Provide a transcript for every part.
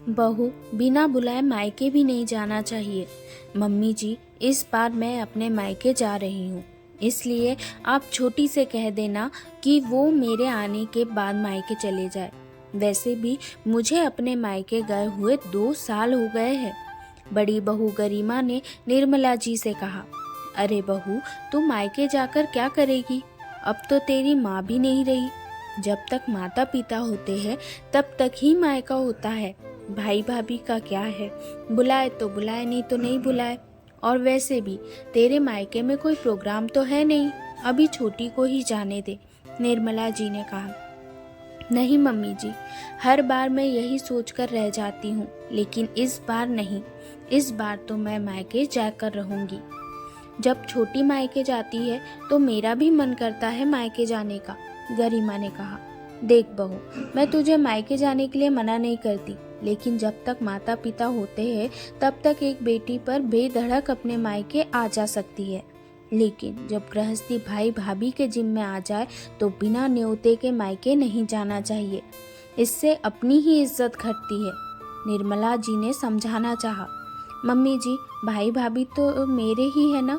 बहू, बिना बुलाए मायके भी नहीं जाना चाहिए। मम्मी जी, इस बार मैं अपने मायके जा रही हूँ, इसलिए आप छोटी से कह देना कि वो मेरे आने के बाद मायके चले जाए। वैसे भी मुझे अपने मायके गए हुए 2 साल हो गए हैं। बड़ी बहू गरिमा ने निर्मला जी से कहा। अरे बहू, तू मायके जाकर क्या करेगी? अब तो तेरी माँ भी नहीं रही। जब तक माता पिता होते हैं तब तक ही मायका होता है। भाई भाभी का क्या है, बुलाए तो बुलाए, नहीं तो नहीं बुलाए। और वैसे भी तेरे मायके में कोई प्रोग्राम तो है नहीं, अभी छोटी को ही जाने दे। निर्मला जी ने कहा। नहीं मम्मी जी, हर बार मैं यही सोचकर रह जाती हूँ, लेकिन इस बार नहीं। इस बार तो मैं मायके जाकर रहूंगी। जब छोटी मायके जाती है तो मेरा भी मन करता है मायके जाने का, गरिमा ने कहा। देख बहू, मैं तुझे मायके जाने के लिए मना नहीं करती, लेकिन जब तक माता पिता होते हैं तब तक एक बेटी पर बेधड़क अपने मायके आ जा सकती है, लेकिन जब गृहस्थी भाई भाभी के जिम्मे आ जाए तो बिना न्योते के मायके नहीं जाना चाहिए। इससे अपनी ही इज्जत घटती है। निर्मला जी ने समझाना चाहा। मम्मी जी, भाई भाभी तो मेरे ही है ना।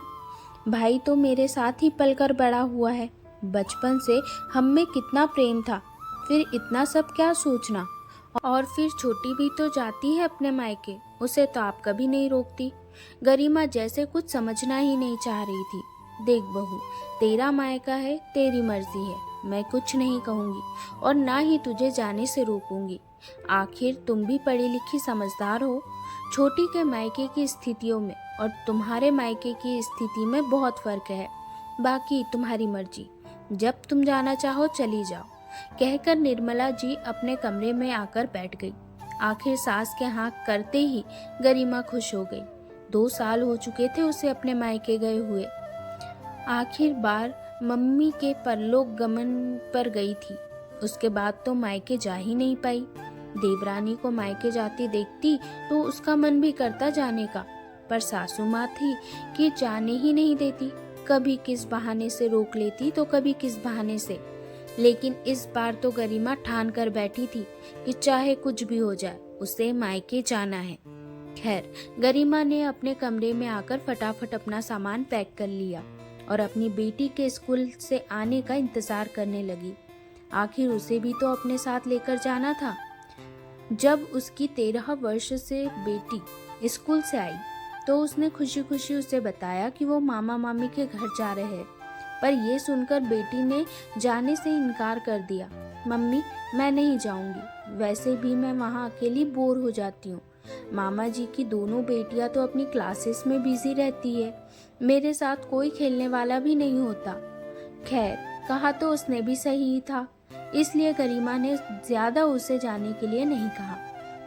भाई तो मेरे साथ ही पलकर बड़ा हुआ है। बचपन से हम में कितना प्रेम था, फिर इतना सब क्या सोचना। और फिर छोटी भी तो जाती है अपने मायके, उसे तो आप कभी नहीं रोकती। गरिमा जैसे कुछ समझना ही नहीं चाह रही थी। देख बहू, तेरा मायका है, तेरी मर्जी है, मैं कुछ नहीं कहूँगी और ना ही तुझे जाने से रोकूंगी। आखिर तुम भी पढ़ी लिखी समझदार हो। छोटी के मायके की स्थितियों में और तुम्हारे मायके की स्थिति में बहुत फर्क है। बाकी तुम्हारी मर्जी, जब तुम जाना चाहो चली जाओ, कहकर निर्मला जी अपने कमरे में आकर बैठ गई। आखिर सास के हाँ करते ही गरिमा खुश हो गई। 2 साल हो चुके थे उसे अपने मायके गए हुए। आखिर बार मम्मी के परलोक गमन पर गई थी। उसके बाद तो मायके जा ही नहीं पाई। देवरानी को मायके जाती देखती तो उसका मन भी करता जाने का, पर सासू माँ थी कि जाने ही नहीं देती। कभी किस बहाने से रोक लेती तो कभी किस बहाने से, लेकिन इस बार तो गरिमा ठान कर बैठी थी कि चाहे कुछ भी हो जाए उसे मायके जाना है। खैर, गरिमा ने अपने कमरे में आकर फटाफट अपना सामान पैक कर लिया और अपनी बेटी के स्कूल से आने का इंतजार करने लगी। आखिर उसे भी तो अपने साथ लेकर जाना था। जब उसकी 13 वर्ष से बेटी स्कूल से आई तो उसने खुशी खुशी उसे बताया कि वो मामा मामी के घर जा रहे हैं, पर यह सुनकर बेटी ने जाने से इनकार कर दिया। मम्मी, मैं नहीं जाऊंगी, वैसे भी मैं वहाँ अकेली बोर हो जाती हूँ। मामा जी की दोनों बेटियां तो अपनी क्लासेस में बिजी रहती है, मेरे साथ कोई खेलने वाला भी नहीं होता। खैर, कहा तो उसने भी सही था, इसलिए गरिमा ने ज्यादा उसे जाने के लिए नहीं कहा।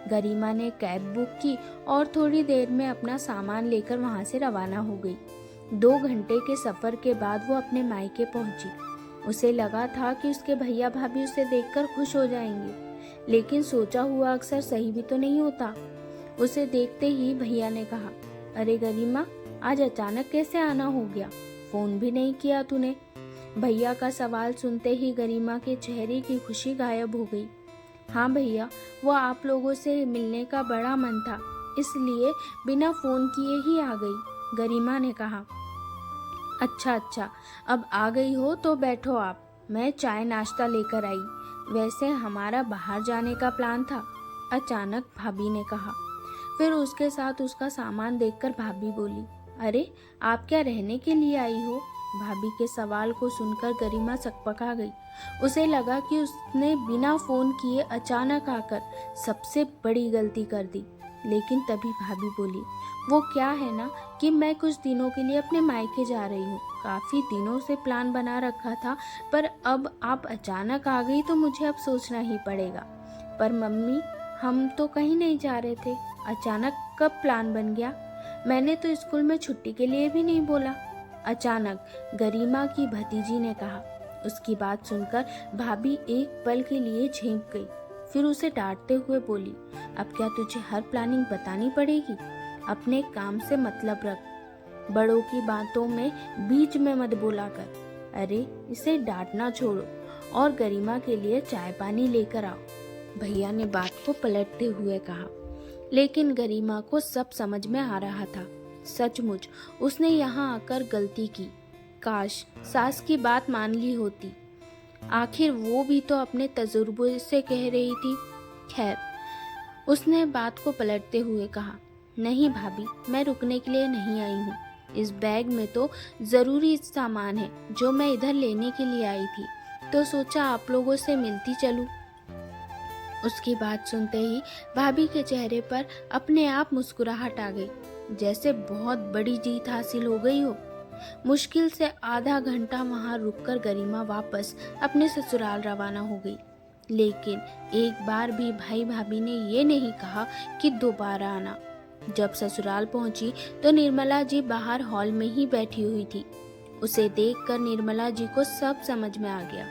गरिमा ने कैब बुक की और थोड़ी देर में अपना सामान लेकर वहां से रवाना हो गई। 2 घंटे के सफर के बाद वो अपने मायके पहुंची। उसे लगा था कि उसके भैया भाभी उसे देखकर खुश हो जाएंगे, लेकिन सोचा हुआ अक्सर सही भी तो नहीं होता। उसे देखते ही भैया ने कहा, अरे गरिमा, आज अचानक कैसे आना हो गया? फोन भी नहीं किया तूने। भैया का सवाल सुनते ही गरिमा के चेहरे की खुशी गायब हो गई। हाँ भैया, वो आप लोगों से मिलने का बड़ा मन था, इसलिए बिना फोन किए ही आ गई, गरिमा ने कहा। अच्छा अच्छा, अब आ गई हो तो बैठो आप, मैं चाय नाश्ता लेकर आई। वैसे हमारा बाहर जाने का प्लान था, अचानक भाभी ने कहा। फिर उसके साथ उसका सामान देखकर भाभी बोली, अरे आप क्या रहने के लिए आई हो? भाभी के सवाल को सुनकर गरिमा सकपका गई। उसे लगा कि उसने बिना फोन किए अचानक आकर सबसे बड़ी गलती कर दी। लेकिन तभी भाभी बोली, वो क्या है ना कि मैं कुछ दिनों के लिए अपने मायके जा रही हूँ। काफी दिनों से प्लान बना रखा था, पर अब आप अचानक आ गई तो मुझे अब सोचना ही पड़ेगा। पर मम्मी, हम तो कहीं नहीं जा रहे थे, अचानक कब प्लान बन गया? मैंने तो स्कूल में छुट्टी के लिए भी नहीं बोला, अचानक गरिमा की भतीजी ने कहा। उसकी बात सुनकर भाभी एक पल के लिए झेंप गई, फिर उसे डांटते हुए बोली, अब क्या तुझे हर प्लानिंग बतानी पड़ेगी? अपने काम से मतलब रख, बड़ों की बातों में बीच में मत बोला कर। अरे इसे डांटना छोड़ो और गरिमा के लिए चाय पानी लेकर आओ, भैया ने बात को पलटते हुए कहा। लेकिन गरिमा को सब समझ में आ रहा था। सचमुच उसने यहाँ आकर गलती की। काश सास की बात मान ली होती। आखिर वो भी तो अपने तजुर्बे से कह रही थी। खैर, उसने बात को पलटते हुए कहा, नहीं भाभी, मैं रुकने के लिए नहीं आई हूँ। इस बैग में तो ज़रूरी सामान है जो मैं इधर लेने के लिए आई थी, तो सोचा आप लोगों से मिलती चलूँ। उसकी बात सुनते ही भाभी के चेहरे पर अपने आप मुस्कुराहट आ गई, जैसे बहुत बड़ी जीत हासिल हो गई हो। मुश्किल से आधा घंटा वहां रुककर गरिमा वापस अपने ससुराल रवाना हो गई। लेकिन एक बार भी भाई भाभी ने ये नहीं कहा कि दोबारा आना। जब ससुराल पहुंची तो निर्मला जी बाहर हॉल में ही बैठी हुई थी। उसे देखकर निर्मला जी को सब समझ में आ गया,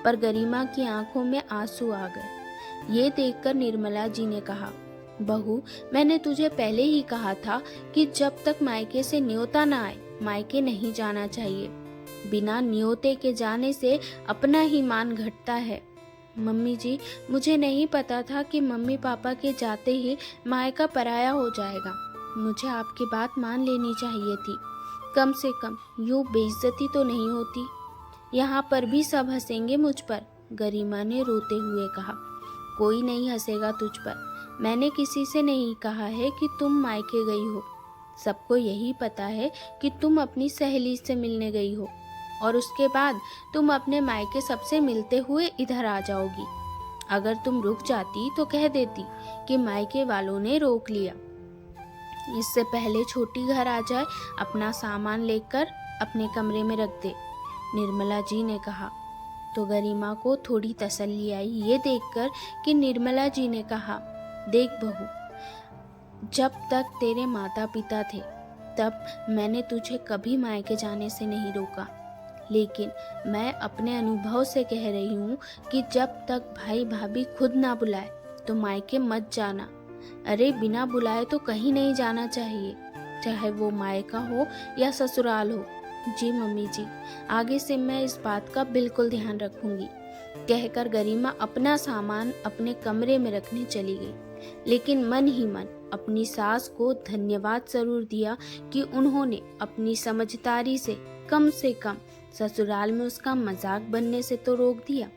पर गरिमा की आंखों में आंसू आ गए। ये देखकर निर्मला जी ने कहा, बहू, मैंने तुझे पहले ही कहा था कि जब तक मायके से न्योता ना आए मायके नहीं जाना चाहिए। बिना न्योते के जाने से अपना ही मान घटता है। मम्मी जी, मुझे नहीं पता था कि मम्मी पापा के जाते ही मायका पराया हो जाएगा। मुझे आपकी बात मान लेनी चाहिए थी। कम से कम यूं बेइज्जती तो नहीं होती। यहाँ पर भी सब हंसेंगे मुझ पर, गरिमा ने रोते हुए कहा। कोई नहीं हंसेगा तुझ पर। मैंने किसी से नहीं कहा है कि तुम मायके गई हो। सबको यही पता है कि तुम अपनी सहेली से मिलने गई हो और उसके बाद तुम अपने मायके सबसे मिलते हुए इधर आ जाओगी। अगर तुम रुक जाती तो कह देती कि मायके वालों ने रोक लिया। इससे पहले छोटी घर आ जाए, अपना सामान लेकर अपने कमरे में रख दे, निर्मला जी ने कहा। तो गरिमा को थोड़ी तसल्ली आई ये देखकर कि निर्मला जी ने कहा, देख बहू, जब तक तेरे माता पिता थे तब मैंने तुझे कभी मायके जाने से नहीं रोका। लेकिन मैं अपने अनुभव से कह रही हूँ कि जब तक भाई भाभी खुद ना बुलाए तो मायके मत जाना। अरे बिना बुलाए तो कहीं नहीं जाना चाहिए, चाहे वो मायका हो या ससुराल हो। जी मम्मी जी, आगे से मैं इस बात का बिल्कुल ध्यान रखूंगी, कहकर गरिमा अपना सामान अपने कमरे में रखने चली गई। लेकिन मन ही मन अपनी सास को धन्यवाद जरूर दिया कि उन्होंने अपनी समझदारी से कम ससुराल में उसका मजाक बनने से तो रोक दिया।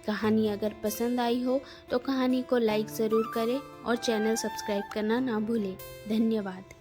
कहानी अगर पसंद आई हो तो कहानी को लाइक ज़रूर करें और चैनल सब्सक्राइब करना ना भूलें। धन्यवाद।